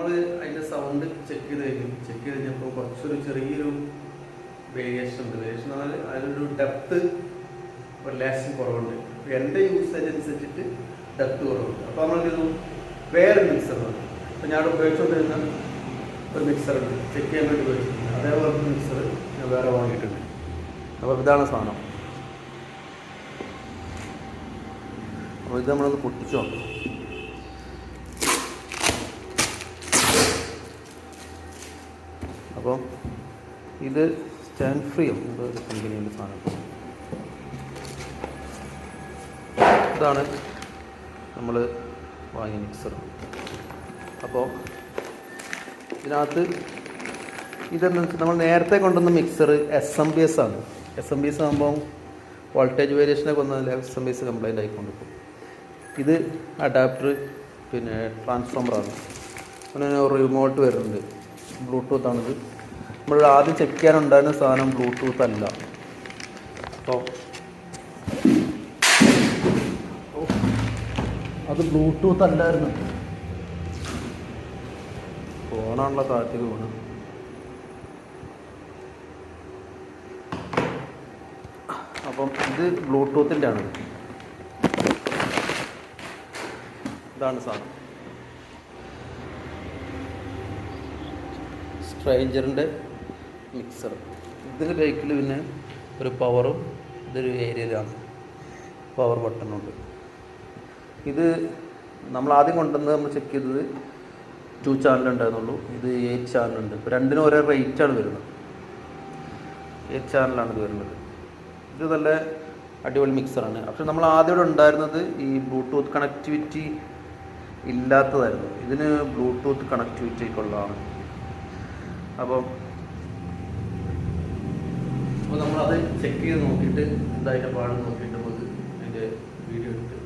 നമ്മൾ അതിൻ്റെ sound check ചെയ്ത് കഴിഞ്ഞപ്പോൾ കുറച്ചൊരു ചെറിയൊരു വേരിയേഷൻ ഉണ്ട്. വേരിയേഷൻ എന്ന് പറഞ്ഞാൽ അതിലൊരു ഡെപ്ത് ഒരു ലേശം കുറവുണ്ട്. എൻ്റെ യൂസേജ് അനുസരിച്ചിട്ട് ഡെപ്ത് കുറവുണ്ട്. അപ്പോൾ നമ്മളിത് വേറെ മിക്സർ ഉണ്ട്. അപ്പോൾ ഞാൻ ഉപയോഗിച്ചുകൊണ്ടിരുന്ന ഒരു മിക്സറുണ്ട്, ചെക്ക് ചെയ്യാൻ വേണ്ടി ഉപയോഗിച്ചിട്ടുണ്ട്. അതേപോലത്തെ മിക്സർ ഞാൻ വേറെ വാങ്ങിയിട്ടുണ്ട്. അപ്പോൾ ഇതാണ് സാധനം. അപ്പോൾ ഇത് നമ്മളൊന്ന് പൊട്ടിച്ചു നോക്കാം. അപ്പോൾ ഇത് സ്റ്റാൻഡ് ഫ്രീയോ എന്തോ ഒരു കമ്പനിയുടെ സാധനം. ഇതാണ് നമ്മൾ വാങ്ങിയ മിക്സർ. അപ്പോൾ ഇതിനകത്ത് ഇതെന്ന് വെച്ചാൽ നമ്മൾ നേരത്തെ കൊണ്ടുവന്ന മിക്സർ SMPS ആണ്. SMPS ആകുമ്പോൾ വോൾട്ടേജ് വേരിയേഷനൊക്കെ വന്നാൽ SMPS കംപ്ലൈൻ്റ് ആയിക്കൊണ്ടിരിക്കും. ഇത് അഡാപ്റ്റർ പിന്നെ ട്രാൻസ്ഫോമറാണ്. അങ്ങനെ റിമോട്ട് വരുന്നുണ്ട്, ബ്ലൂടൂത്താണിത്. നമ്മൾ ആദ്യം ചെക്ക് ചെയ്യാനുണ്ടായിരുന്ന സാധനം ബ്ലൂടൂത്ത് അല്ല. അപ്പോൾ അത് ബ്ലൂടൂത്ത് അല്ലായിരുന്നു, ഫോണാണല്ലോ താഴത്തേക്ക് പോകണം. അപ്പം ഇത് ബ്ലൂടൂത്തിൻ്റെ ആണ്. ഇതാണ് സാധനം, സ്ട്രേഞ്ചറിൻ്റെ മിക്സർ. ഇതിൻ്റെ ബേക്കിൽ പിന്നെ ഒരു പവറും ഇതൊരു ഏരിയയിലാണ് പവർ ബട്ടണുണ്ട്. ഇത് നമ്മൾ ആദ്യം കൊണ്ടുവന്നത് നമ്മൾ ചെക്ക് ചെയ്തത് 2 ചാനൽ ഉണ്ടായിരുന്നുള്ളൂ. ഇത് 8 ചാനലുണ്ട്. ഇപ്പോൾ രണ്ടിനും ഒരേ റേറ്റാണ് വരുന്നത്. 8 ചാനലാണ് ഇത് വരുന്നത്. ഇത് നല്ല അടിപൊളി മിക്സറാണ്. പക്ഷെ നമ്മൾ ആദ്യം ഇവിടെ ഉണ്ടായിരുന്നത് ഈ ബ്ലൂടൂത്ത് കണക്ടിവിറ്റി ഇല്ലാത്തതായിരുന്നു. ഇതിന് ബ്ലൂടൂത്ത് കണക്ടിവിറ്റി കൊള്ളാണ്. അപ്പോൾ നമ്മളത് ചെക്ക് ചെയ്ത് നോക്കിയിട്ട് എന്തായാലും പാട് നോക്കിയിട്ട് നമുക്ക് അതിൻ്റെ വീഡിയോ എടുത്ത്